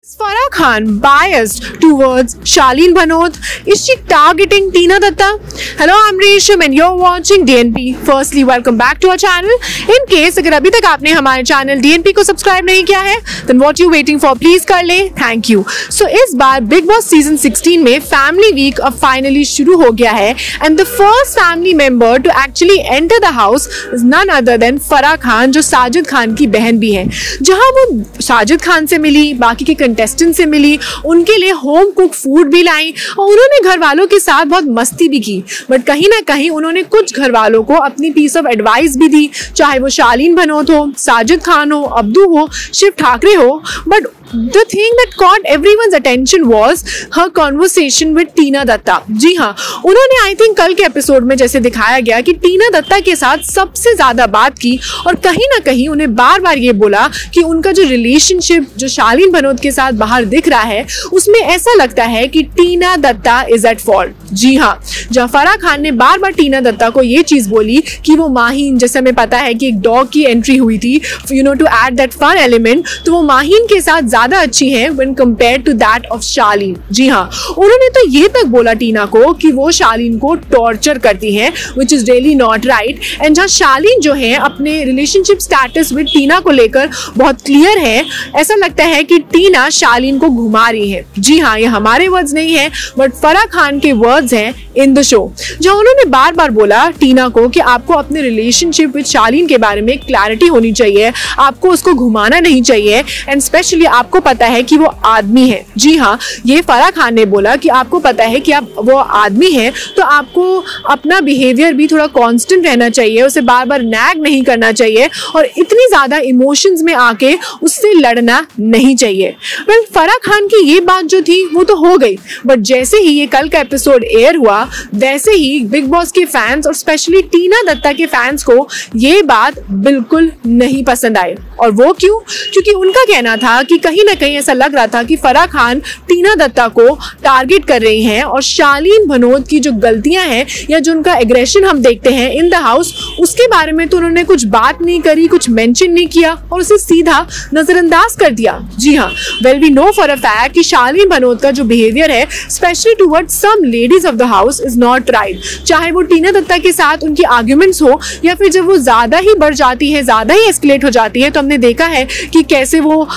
Farah Khan biased towards Shaleen Bhanot? Is she targeting Tina Datta? Hello, I'm Resham and you're watching DNP. Firstly, welcome back to our channel. In case अगर अभी तक आपने हमारे channel DNP को subscribe नहीं किया है, then what you waiting for? Please कर ले. Thank you. So इस बार Big Boss Season 16 में Family Week अब finally शुरू हो गया है and the first family member to actually enter the house is none other than Farah Khan, जो साजिद खान की बहन भी है. जहाँ वो साजिद खान से मिली, बाकी के कंटेस्टेंट से मिली, उनके लिए होम कुक फूड भी लाई और उन्होंने घर वालों के साथ बहुत मस्ती भी की. बट कहीं ना कहीं उन्होंने कुछ घर वालों को अपनी पीस ऑफ एडवाइस भी दी, चाहे वो शालीन भनोत हो, साजिद खान हो, अब्दू हो, शिव ठाकरे हो. But the thing that caught everyone's attention was her conversation with टीना दत्ता. जी हाँ, उन्होंने आई थिंक कल के एपिसोड में जैसे दिखाया गया कि टीना दत्ता के साथ सबसे ज्यादा बात की और कहीं ना कहीं उन्हें बार बार ये बोला कि उनका जो रिलेशनशिप जो शालीन भनोत के साथ बाहर दिख रहा है उसमें ऐसा लगता है कि टीना दत्ता इज एट फॉल्ट. जी हाँ, जहाँ फराह खान ने बार बार टीना दत्ता को ये चीज बोली कि वो माहीन, जैसे हमें पता है कि एक डॉग की एंट्री हुई थी to add that fun element, तो वो माहीन के साथ ज्यादा अच्छी है when compared to that of Shaleen. जी हाँ, उन्होंने तो ये तक बोला टीना को कि वो शालीन को टॉर्चर करती है, which is really not right. And जहाँ शालीन जो है अपने रिलेशनशिप स्टेटस विद टीना को लेकर बहुत क्लियर है, ऐसा लगता है कि टीना शालीन को घुमा रही है. जी हाँ, ये हमारे वर्ड्स नहीं है बट फराह खान के वर्ड्स हैं इन द शो, जहाँ उन्होंने बार बार बोला टीना को कि आपको अपने रिलेशनशिप विद शालीन के बारे में क्लैरिटी होनी चाहिए, आपको उसको घुमाना नहीं चाहिए एंड स्पेशली आपको पता है कि वो आदमी है. जी हाँ, ये फराह खान ने बोला कि आपको पता है कि आप वो आदमी है तो आपको अपना बिहेवियर भी थोड़ा कांस्टेंट रहना चाहिए, उसे बार बार नैग नहीं करना चाहिए और इतनी ज्यादा इमोशंस में आके उससे लड़ना नहीं चाहिए. वेल, फराह खान की ये बात जो थी वो तो हो गई, बट जैसे ही ये कल का एपिसोड एयर हुआ वैसे ही बिग बॉस के फैंस और स्पेशली टीना दत्ता के फैंस को ये बात बिल्कुल नहीं पसंद आई. और वो क्यों? क्योंकि उनका कहना था कि कहीं ना कहीं ऐसा लग रहा था कि फराह खान टीना दत्ता को टारगेट कर रही हैं और शालीन भनोत की जो गलतियां हैं या जो उनका एग्रेशन हम देखते हैं इन द हाउस, उसके बारे में तो उन्होंने कुछ बात नहीं करी, कुछ मेंशन नहीं किया और उसे सीधा नजरअंदाज कर दिया. जी हाँ, well we know for a fact कि शालीन भनोत का जो बिहेवियर है specially towards some ladies of the house is not right. चाहे वो टीना दत्ता के साथ उनकी आर्ग्यूमेंट्स हो या फिर जब वो ज्यादा ही बढ़ जाती है, ज्यादा ही एस्केलेट हो जाती है, तो हमने देखा है कि कैसे वो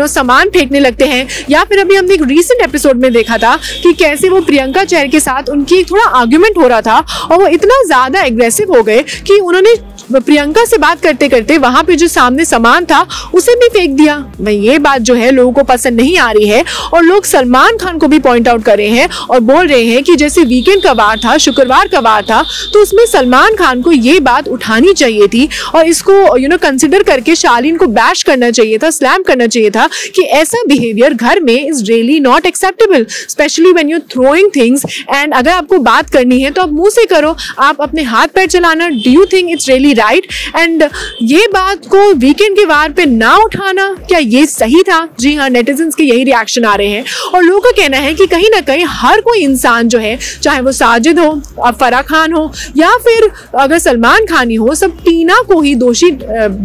सामान फेंकने लगते हैं. या फिर अभी हमने एक रीसेंट एपिसोड में देखा था कि कैसे वो प्रियंका चैर के साथ उनकी थोड़ा आर्ग्यूमेंट हो रहा था और वो इतना ज्यादा एग्रेसिव हो गए कि उन्होंने प्रियंका से बात करते करते वहां पे जो सामने सामान था उसे भी फेंक दिया. भाई ये बात जो है लोगों को पसंद नहीं आ रही है और लोग सलमान खान को भी पॉइंट आउट कर रहे हैं और बोल रहे हैं कि जैसे वीकेंड का वार था, शुक्रवार का वार था, तो उसमें सलमान खान को ये बात उठानी चाहिए थी और इसको कंसिडर करके शालीन को बैश करना चाहिए था, स्लैम करना चाहिए था कि ऐसा बिहेवियर घर में is really not acceptable, specially when you throwing things. And अगर आपको बात करनी है तो आप मुंह से करो, आप अपने हाथ पैर चलाना, do you think it's really right? And ये बात को वीकेंड के वार पे ना उठाना, क्या ये सही था? जी हाँ, नेटिजन्स के यही रिएक्शन आ रहे हैं और लोगों का कहना है कि कहीं ना कहीं हर कोई इंसान जो है, चाहे वो साजिद हो, फराह खान हो या फिर अगर सलमान खान ही हो, सब टीना को ही दोषी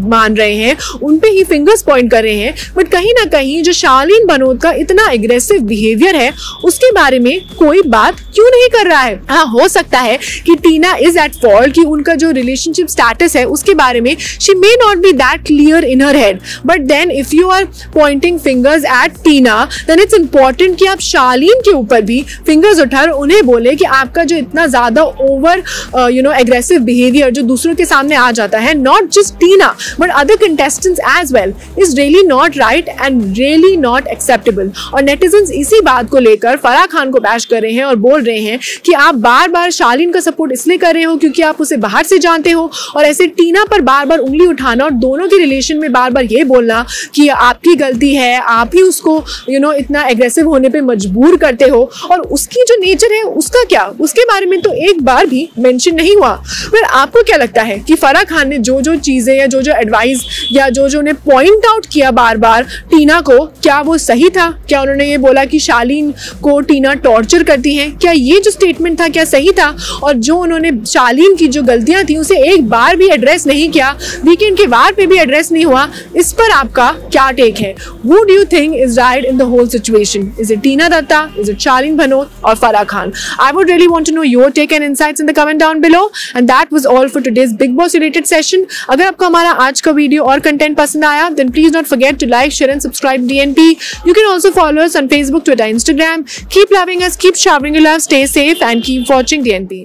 मान रहे हैं, उन पे ही फिंगर्स पॉइंट कर रहे हैं. बट कहीं ना कहीं जो शालीन भनोत का इतना एग्रेसिव बिहेवियर है उसके बारे में कोई बात क्यों नहीं कर रहा है? हाँ, हो सकता है कि टीना इज एट फॉल्ट, कि उनका जो रिलेशनशिप स्टेटस है उसके बारे में she may not be that clear in her head, but then if you are pointing fingers at Tina then it's important कि आप शालीन के ऊपर भी फिंगर्स उठाकर उन्हें बोले कि आपका जो इतना ज्यादा ओवर एग्रेसिव बिहेवियर जो दूसरों के सामने आ जाता है, not just Tina but other contestants as well, is really not right and really not acceptable. और नेटिजन्स इसी बात को लेकर फराह खान को बैश कर रहे हैं और बोल रहे हैं कि आप बार बार शालीन का सपोर्ट इसलिए कर रहे हो क्योंकि आप उसे बाहर से जानते हो और ऐसे टीना पर बार बार उंगली उठाना और दोनों के रिलेशन में बार बार ये बोलना कि आपकी गलती है, आप ही उसको इतना एग्रेसिव होने पे मजबूर करते हो और उसकी जो नेचर है उसका क्या, उसके बारे में तो एक बार भी मेंशन नहीं हुआ. फिर आपको क्या लगता है कि फराह खान ने जो जो चीजें या जो जो एडवाइस या जो जो उन्हें पॉइंट आउट किया बार बार टीना को, क्या वो सही था? क्या उन्होंने ये बोला कि शालीन को टीना टॉर्चर करती है, क्या ये जो स्टेटमेंट था क्या सही था? और जो उन्होंने शालीन की जो गलतियां थी उसे एक बार भी एड्रेस नहीं किया, वीकेंड के वार पे भी एड्रेस नहीं हुआ, इस पर आपका क्या टेक है? Who do you think is right in the whole situation? Is it Tina Datta? Is it Shalin Bhanot or Farah Khan? I would really want to know your take and insights in the comment down below. And that was all for today's Big Boss related session. अगर आपको हमारा आज का video और content पसंद आया, then please don't forget to like, share and subscribe DNP. You can also follow us on Facebook, Twitter, Instagram. Keep loving us, keep showering your love, stay safe and keep watching DNP.